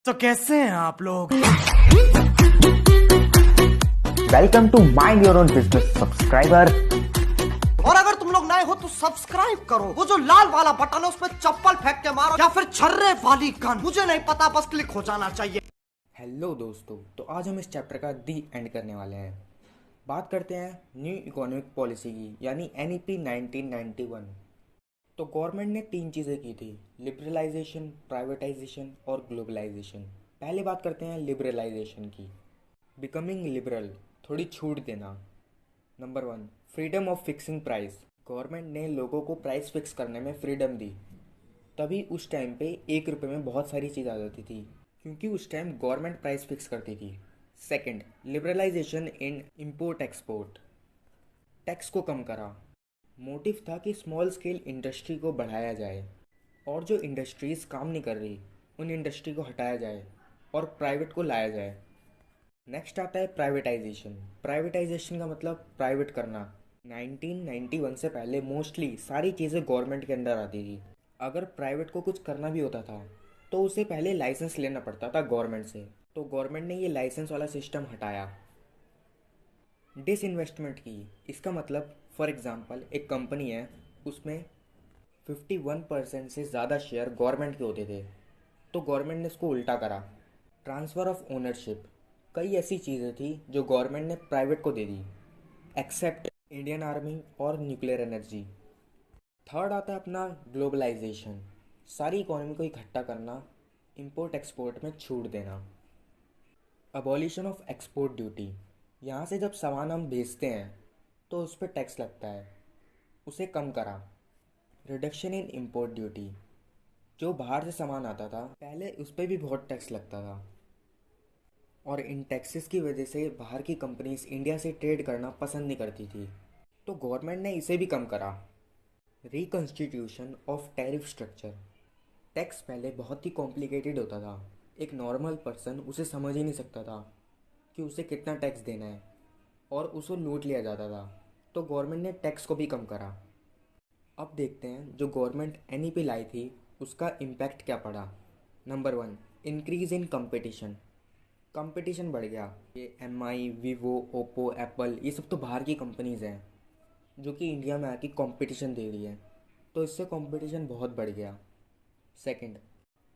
तो कैसे हैं आप लोग? Welcome to mind your own business subscriber. और अगर तुम लोग नए हो तो सब्सक्राइब करो। वो जो लाल वाला बटन है उसमें चप्पल फेंक के मारो या फिर छर्रे वाली गन, मुझे नहीं पता, बस क्लिक हो जाना चाहिए। हेलो दोस्तों, तो आज हम इस चैप्टर का दी एंड करने वाले हैं। बात करते हैं न्यू इकोनॉमिक पॉलिसी की, यानी NEP 1991। तो गवर्नमेंट ने 3 चीज़ें की थी: लिबरलाइजेशन, प्राइवेटाइजेशन और ग्लोबलाइजेशन। पहले बात करते हैं लिबरलाइजेशन की। बिकमिंग लिबरल, थोड़ी छूट देना। Number 1, freedom of fixing price. Government ने लोगों को प्राइस फिक्स करने में फ्रीडम दी। तभी उस टाइम पे 1 रुपये में बहुत सारी चीज़ आ जाती थी, क्योंकि उस टाइम गवर्नमेंट प्राइस फिक्स करती थी। सेकंड, लिबरलाइजेशन इन इंपोर्ट एक्सपोर्ट। टैक्स को कम करा। मोटिव था कि स्मॉल स्केल इंडस्ट्री को बढ़ाया जाए और जो इंडस्ट्रीज़ काम नहीं कर रही उन इंडस्ट्री को हटाया जाए और प्राइवेट को लाया जाए। नेक्स्ट आता है प्राइवेटाइजेशन। प्राइवेटाइजेशन का मतलब प्राइवेट करना। 1991 से पहले मोस्टली सारी चीज़ें गवर्नमेंट के अंदर आती थी। अगर प्राइवेट को कुछ करना भी होता था तो उसे पहले लाइसेंस लेना पड़ता था गवर्नमेंट से। तो गवर्नमेंट ने ये लाइसेंस वाला सिस्टम हटाया। डिसइन्वेस्टमेंट की, इसका मतलब फॉर एग्ज़ाम्पल एक कंपनी है, उसमें 51% से ज़्यादा शेयर गवर्नमेंट के होते थे, तो गवर्नमेंट ने इसको उल्टा करा। ट्रांसफ़र ऑफ ओनरशिप, कई ऐसी चीज़ें थी जो गवर्नमेंट ने प्राइवेट को दे दी, एक्सेप्ट इंडियन आर्मी और न्यूक्लियर एनर्जी। थर्ड आता है अपना ग्लोबलाइजेशन, सारी इकोनॉमी को इकट्ठा करना, इंपोर्ट एक्सपोर्ट में छूट देना। अबॉलिशन ऑफ एक्सपोर्ट ड्यूटी, यहाँ से जब सामान हम बेचते हैं तो उस पर टैक्स लगता है, उसे कम करा। रिडक्शन इन इंपोर्ट ड्यूटी, जो बाहर से सामान आता था पहले उस पर भी बहुत टैक्स लगता था और इन टैक्सेस की वजह से बाहर की कंपनीज इंडिया से ट्रेड करना पसंद नहीं करती थी, तो गवर्नमेंट ने इसे भी कम करा। Reconstitution of tariff structure, tax पहले बहुत ही कॉम्प्लिकेटेड होता था, एक नॉर्मल पर्सन उसे समझ ही नहीं सकता था कि उसे कितना टैक्स देना है और उसे लूट लिया जाता था, तो गवर्नमेंट ने टैक्स को भी कम करा। अब देखते हैं जो गवर्नमेंट NEP लाई थी उसका इम्पैक्ट क्या पड़ा। Number 1, increase in competition. Competition बढ़ गया। ये MI, Vivo, Oppo, Apple, ये सब तो बाहर की कंपनीज़ हैं जो कि इंडिया में आके कंपटीशन दे रही है, तो इससे कंपटीशन बहुत बढ़ गया। Second,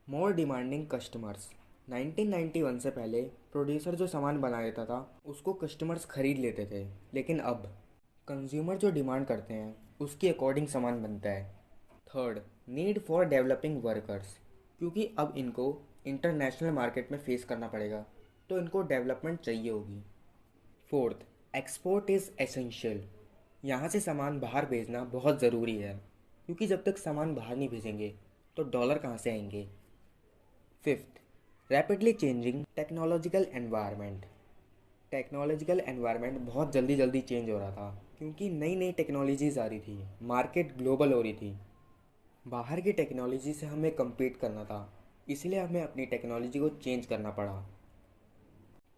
more demanding customers. 1991 से पहले प्रोड्यूसर जो सामान बना देता था उसको कस्टमर्स खरीद लेते थे, लेकिन अब कंज्यूमर जो डिमांड करते हैं उसके अकॉर्डिंग सामान बनता है। Third, need for developing workers, क्योंकि अब इनको इंटरनेशनल मार्केट में फेस करना पड़ेगा, तो इनको डेवलपमेंट चाहिए होगी। फोर्थ, एक्सपोर्ट इज़ एसेंशियल, यहाँ से सामान बाहर भेजना बहुत ज़रूरी है, क्योंकि जब तक सामान बाहर नहीं भेजेंगे तो डॉलर कहाँ से आएंगे। Fifth, rapidly changing technological environment. Technological environment बहुत जल्दी चेंज हो रहा था, क्योंकि नई नई टेक्नोलॉजीज़ आ रही थी, मार्केट ग्लोबल हो रही थी, बाहर की टेक्नोलॉजी से हमें कम्पीट करना था, इसलिए हमें अपनी टेक्नोलॉजी को चेंज करना पड़ा।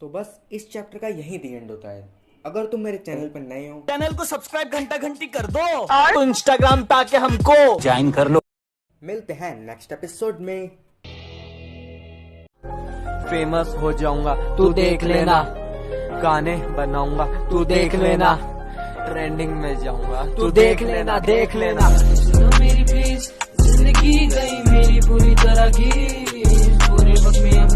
तो बस इस चैप्टर का यही दी एंड होता है। अगर तुम मेरे चैनल पर नए हो, चैनल को सब्सक्राइब घंटी कर दो और तो इंस्टाग्राम पे आके हमको ज्वाइन कर लो। मिलते हैं नेक्स्ट एपिसोड में। फेमस हो जाऊंगा तू देख लेना, गाने बनाऊंगा तू देख लेना, ट्रेंडिंग में जाऊंगा तू देख लेना, देख लेना। मेरी प्लीज जिंदगी गई मेरी पूरी तरह की, पूरे वक्त में